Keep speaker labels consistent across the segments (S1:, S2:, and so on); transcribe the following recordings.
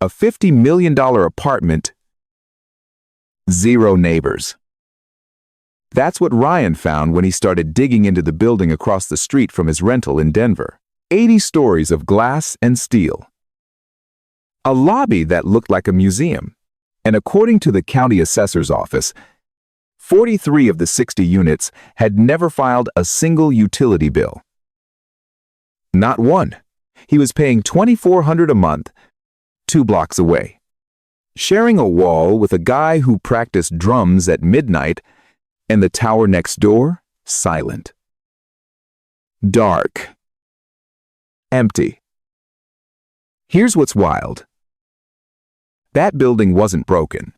S1: A $50 million apartment, zero neighbors. That's what Ryan found when he started digging into the building across the street from his rental in Denver. 80 stories of glass and steel. A lobby that looked like a museum. And according to the county assessor's office, 43 of the 60 units had never filed a single utility bill. Not one. He was paying $2,400 a month, 2 blocks away. Sharing a wall with a guy who practiced drums at midnight, and the tower next door, silent. Dark. Empty. Here's what's wild. That building wasn't broken.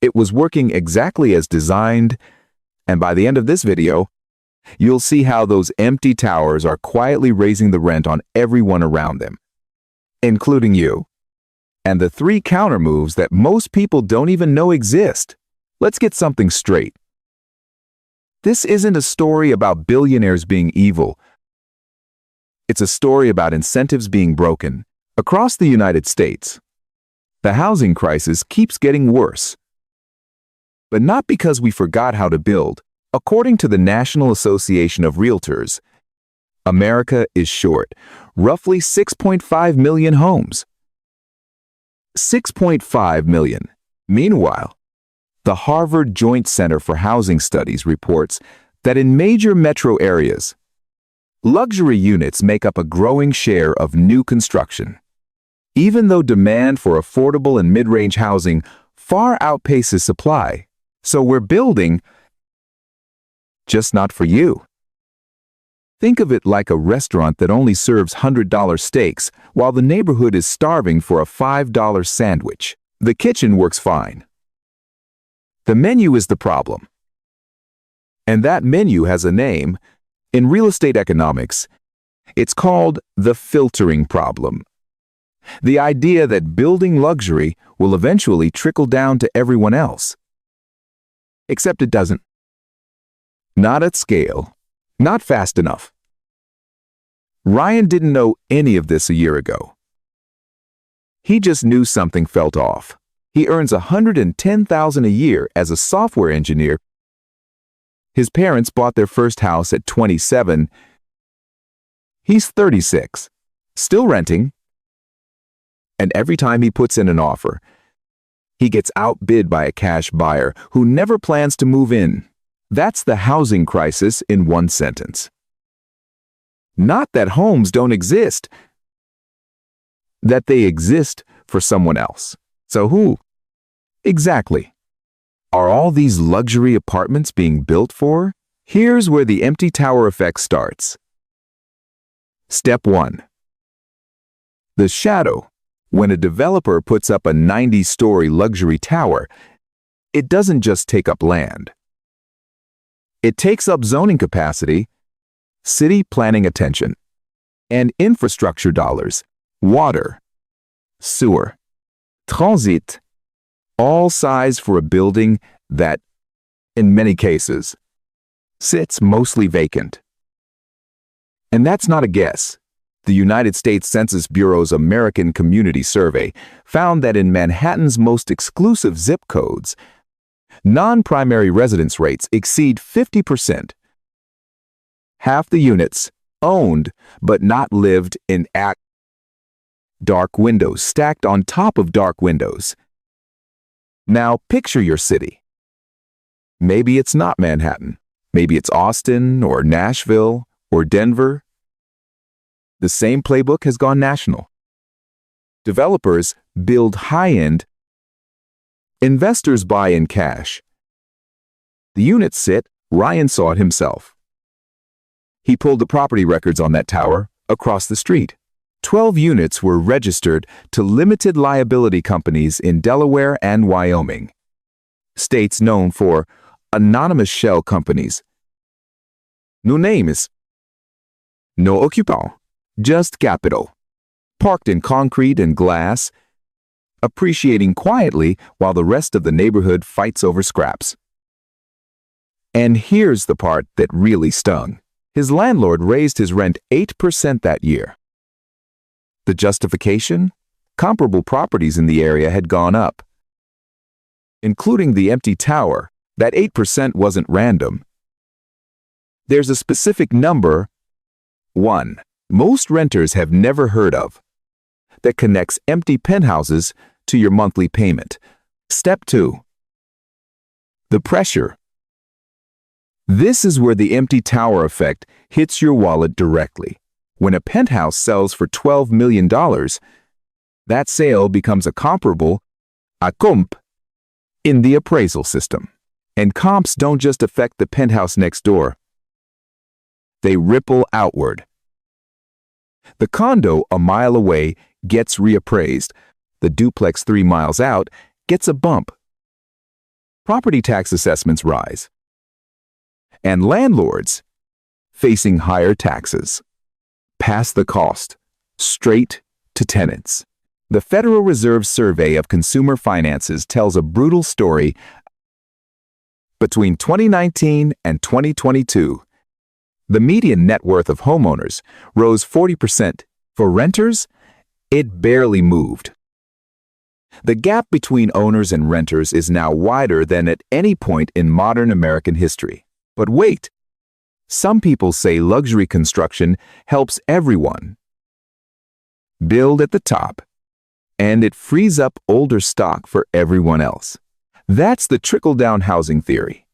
S1: It was working exactly as designed, and by the end of this video, you'll see how those empty towers are quietly raising the rent on everyone around them, including you, and the 3 counter moves that most people don't even know exist. Let's get something straight. This isn't a story about billionaires being evil. It's a story about incentives being broken across the United States. The housing crisis keeps getting worse. But not because we forgot how to build. According to the National Association of Realtors, America is short roughly 6.5 million homes. 6.5 million. Meanwhile, the Harvard Joint Center for Housing Studies reports that in major metro areas, luxury units make up a growing share of new construction. Even though demand for affordable and mid-range housing far outpaces supply, so we're building, just not for you. Think of it like a restaurant that only serves $100 steaks while the neighborhood is starving for a $5 sandwich. The kitchen works fine. The menu is the problem. And that menu has a name. In real estate economics, it's called the filtering problem. The idea that building luxury will eventually trickle down to everyone else. Except it doesn't. Not at scale. Not fast enough. Ryan didn't know any of this a year ago. He just knew something felt off. He earns $110,000 a year as a software engineer. His parents bought their first house at 27. He's 36, still renting. And every time he puts in an offer, he gets outbid by a cash buyer who never plans to move in. That's the housing crisis in one sentence. Not that homes don't exist, that they exist for someone else. So who? Exactly. Are all these luxury apartments being built for? Here's where the empty tower effect starts. Step 1. The shadow. When a developer puts up a 90-story luxury tower, it doesn't just take up land. It takes up zoning capacity, city planning attention, and infrastructure dollars, water, sewer, transit, all sized for a building that, in many cases, sits mostly vacant. And that's not a guess. The United States Census Bureau's American Community Survey found that in Manhattan's most exclusive zip codes, non-primary residence rates exceed 50%. Half the units owned but not lived in. Dark windows stacked on top of dark windows. Now picture your city. Maybe it's not Manhattan. Maybe it's Austin or Nashville or Denver. The same playbook has gone national. Developers build high-end. Investors buy in cash. The units sit. Ryan saw it himself. He pulled the property records on that tower across the street. 12 units were registered to limited liability companies in Delaware and Wyoming, states known for anonymous shell companies. No names, no occupant, just capital, parked in concrete and glass, appreciating quietly while the rest of the neighborhood fights over scraps. And here's the part that really stung. His landlord raised his rent 8% that year. The justification? comparable properties in the area had gone up. Including the empty tower, that 8% wasn't random. There's a specific number, 1, most renters have never heard of, that connects empty penthouses to your monthly payment. Step 2. The pressure. This is where the empty tower effect hits your wallet directly. When a penthouse sells for $12 million, that sale becomes a comparable, a comp, in the appraisal system. And comps don't just affect the penthouse next door. They ripple outward. The condo a mile away gets reappraised. The duplex 3 miles out gets a bump. Property tax assessments rise. And landlords, facing higher taxes, pass the cost straight to tenants. The Federal Reserve Survey of Consumer Finances tells a brutal story. Between 2019 and 2022, the median net worth of homeowners rose 40%. For renters, it barely moved. The gap between owners and renters is now wider than at any point in modern American history. But wait, some people say luxury construction helps everyone. Build at the top, and it frees up older stock for everyone else. That's the trickle-down housing theory.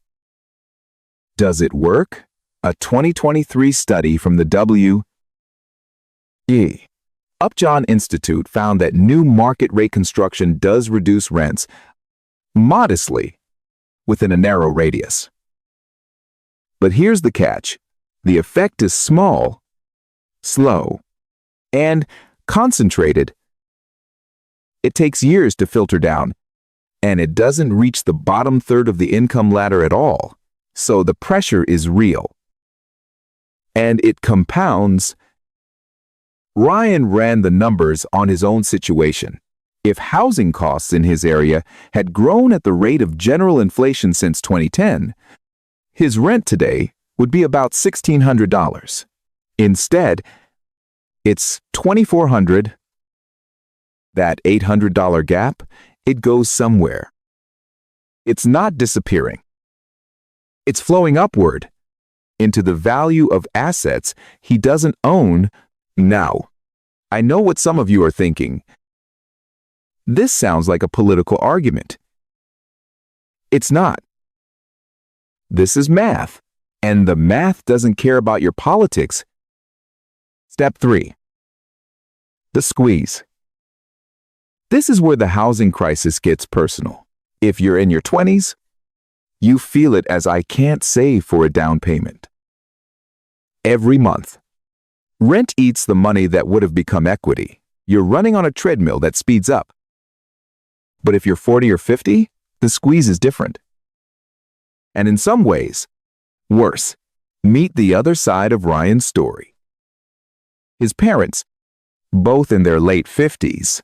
S1: Does it work? A 2023 study from the Upjohn Institute found that new market rate construction does reduce rents modestly within a narrow radius. But here's the catch. The effect is small, slow, and concentrated. It takes years to filter down, and it doesn't reach the bottom third of the income ladder at all. So the pressure is real. And it compounds. Ryan ran the numbers on his own situation. If housing costs in his area had grown at the rate of general inflation since 2010, his rent today would be about $1,600. Instead, it's $2,400. That $800 gap, it goes somewhere. It's not disappearing. It's flowing upward into the value of assets he doesn't own now. I know what some of you are thinking. This sounds like a political argument. It's not. This is math, and the math doesn't care about your politics. Step 3. The squeeze. This is where the housing crisis gets personal. If you're in your 20s, you feel it as I can't save for a down payment. Every month, rent eats the money that would have become equity. You're running on a treadmill that speeds up. But if you're 40 or 50, the squeeze is different. And in some ways, worse. Meet the other side of Ryan's story. His parents, both in their late 50s,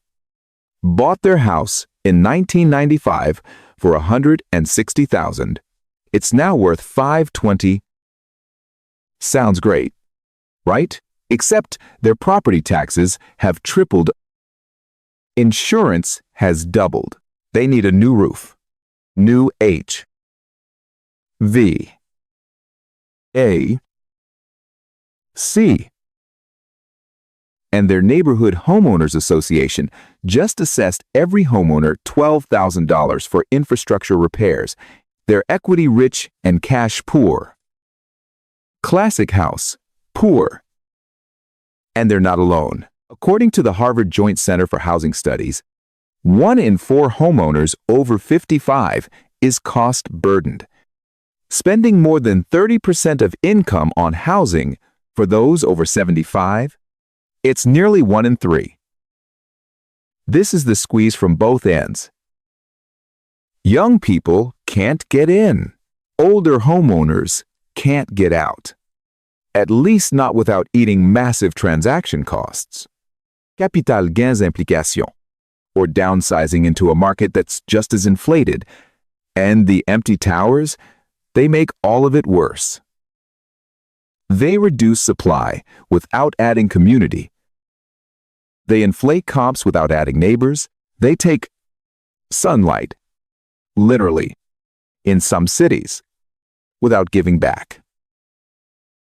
S1: bought their house in 1995 for $160,000. It's now worth $520,000. Sounds great, right? Except their property taxes have tripled. Insurance has doubled. They need a new roof. New H. V. A. C. And their neighborhood homeowners association just assessed every homeowner $12,000 for infrastructure repairs. They're equity rich and cash poor. Classic house, poor. And they're not alone. According to the Harvard Joint Center for Housing Studies, 1 in 4 homeowners over 55 is cost burdened, spending more than 30% of income on housing. For those over 75, it's nearly 1 in 3. This is the squeeze from both ends. Young people can't get in. Older homeowners can't get out. At least not without eating massive transaction costs. Capital gains implication, or downsizing into a market that's just as inflated. And the empty towers, they make all of it worse. They reduce supply without adding community. They inflate comps without adding neighbors. They take sunlight, literally, in some cities, without giving back.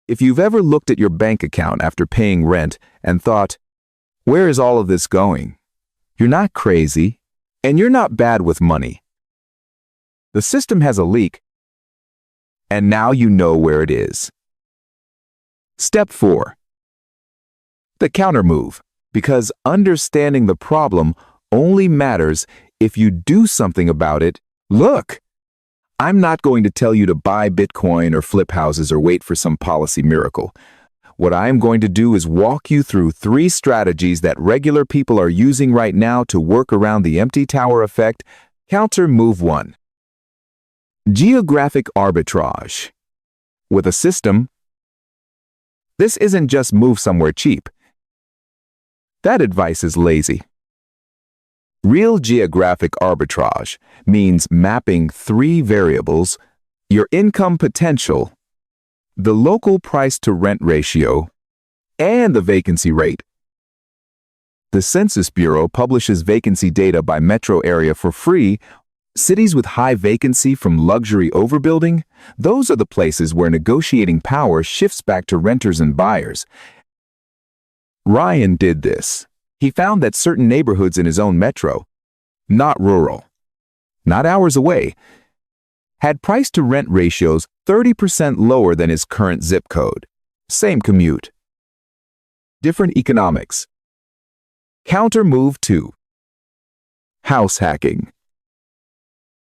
S1: If you've ever looked at your bank account after paying rent and thought, where is all of this going? You're not crazy, and you're not bad with money. The system has a leak, and now you know where it is. Step 4. The counter move, because understanding the problem only matters if you do something about it. Look, I'm not going to tell you to buy Bitcoin or flip houses or wait for some policy miracle. What I am going to do is walk you through 3 strategies that regular people are using right now to work around the empty tower effect. Counter move 1. Geographic arbitrage. With a system, this isn't just move somewhere cheap. That advice is lazy. Real geographic arbitrage means mapping 3 variables: your income potential, the local price-to-rent ratio, and the vacancy rate. The Census Bureau publishes vacancy data by metro area for free. Cities with high vacancy from luxury overbuilding, those are the places where negotiating power shifts back to renters and buyers. Ryan did this. He found that certain neighborhoods in his own metro, not rural, not hours away, had price-to-rent ratios 30% lower than his current zip code. Same commute. Different economics. Counter move 2. House hacking.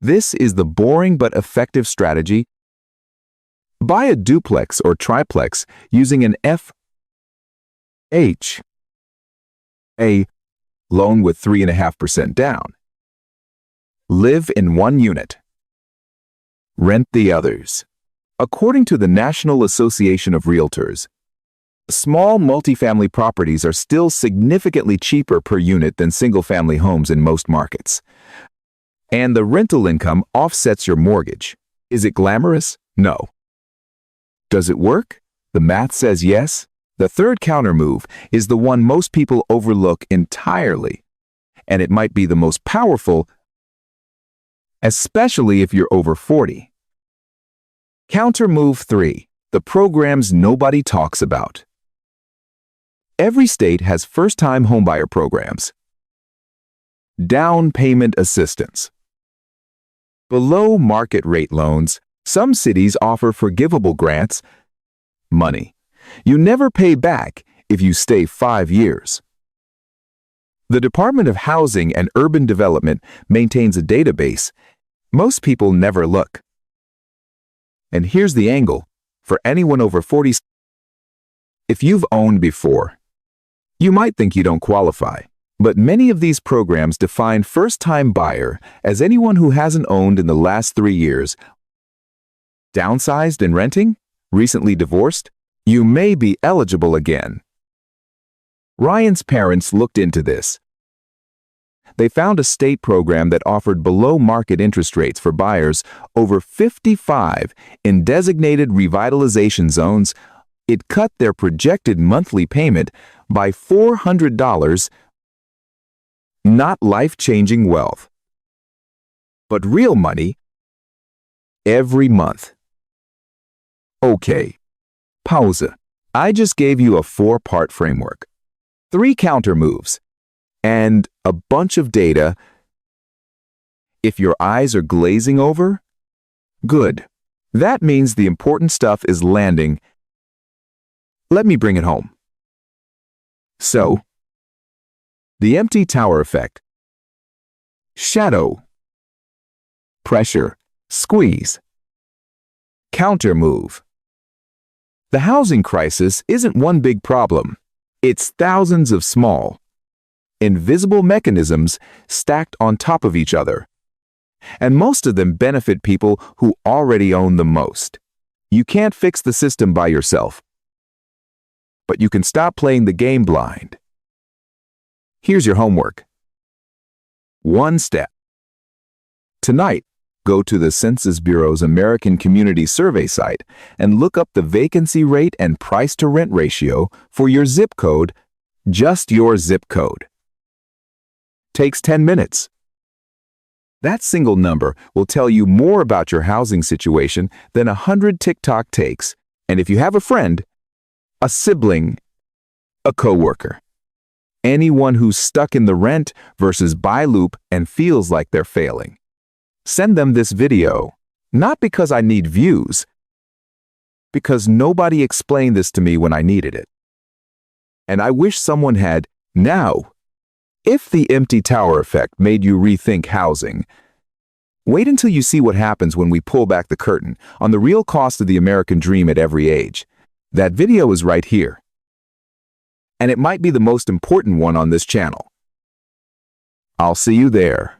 S1: This is the boring but effective strategy. Buy a duplex or triplex using an FHA loan with 3.5% down. Live in one unit. Rent the others. According to the National Association of Realtors, small multifamily properties are still significantly cheaper per unit than single-family homes in most markets. And the rental income offsets your mortgage. Is it glamorous? No. Does it work? The math says yes. The third counter move is the one most people overlook entirely, and it might be the most powerful, especially if you're over 40. Counter move 3, the programs nobody talks about. Every state has first-time homebuyer programs. Down payment assistance. Below market rate loans, some cities offer forgivable grants, money you never pay back if you stay 5 years. The Department of Housing and Urban Development maintains a database. Most people never look. And here's the angle for anyone over 40. If you've owned before, you might think you don't qualify. But many of these programs define first-time buyer as anyone who hasn't owned in the last 3 years. Downsized and renting? Recently divorced? You may be eligible again. Ryan's parents looked into this. They found a state program that offered below-market interest rates for buyers over 55 in designated revitalization zones. It cut their projected monthly payment by $400. Not life-changing wealth, but real money every month. Okay, pause. I just gave you a 4-part framework, 3 counter moves, and a bunch of data. If your eyes are glazing over, good. That means the important stuff is landing. Let me bring it home. So, the empty tower effect. Shadow. Pressure. Squeeze. Counter move. The housing crisis isn't one big problem. It's thousands of small, invisible mechanisms stacked on top of each other. And most of them benefit people who already own the most. You can't fix the system by yourself, but you can stop playing the game blind. Here's your homework. 1 step. Tonight, go to the Census Bureau's American Community Survey site and look up the vacancy rate and price-to-rent ratio for your zip code. Just your zip code. Takes 10 minutes. That single number will tell you more about your housing situation than 100 TikTok takes, and if you have a friend, a sibling, a coworker, anyone who's stuck in the rent versus buy loop and feels like they're failing. Send them this video, not because I need views, because nobody explained this to me when I needed it. And I wish someone had now. If the empty tower effect made you rethink housing, wait until you see what happens when we pull back the curtain on the real cost of the American dream at every age. That video is right here. And it might be the most important one on this channel. I'll see you there.